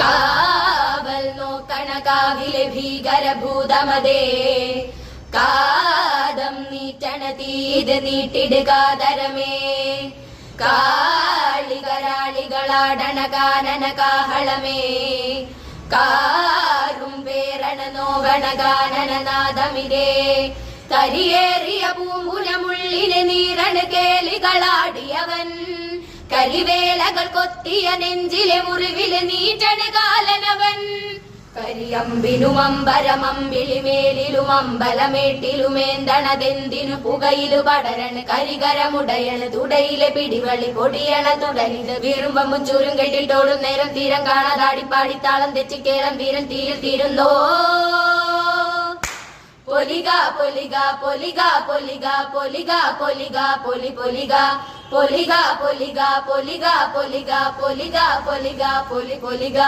കാവൽ നോക്കണ കാവിലെ ഭീകരഭൂതമതേ കാതം നീറ്റണ തീത് നീട്ടിടുകാതരമേ കാളികരാളികളാടണ കാനന കാഹളമേ കാരും പേരണ നോവണ കാനനനാദമിതേ കരിയേറിയ പൂമുലമുള്ളിലെ നീരണ കേളികളാടിയവൻ കരിവേലകൾ കൊത്തിയ നെഞ്ചിലെ മുറിവില് നീറ്റണ കാലനവൻ കരിയമ്പിലും അമ്പരമമ്പിളിമേലിലും അമ്പലമേട്ടിലുമേന്തണതെന്തിനു പുകയിലു പടരണ് കരികരമുടയണ് തുടയിലെ പിടിവളി പൊടിയണ തുടലിത് വീറുമ്പം ചുരും കെട്ടിട്ടോടും നേരം തീരം കാണാതാടിപ്പാടിത്താളം തെച്ചിക്കേളം വീരൻ തീയിൽ തീരുന്നോ പൊലിക പൊലിക പൊലിക പൊലിക പൊലിക പൊലിക പൊലി പൊലിക പൊലിക പൊലിക പൊലിക പൊലിക പൊലിക പൊലിക പൊലി പൊലിക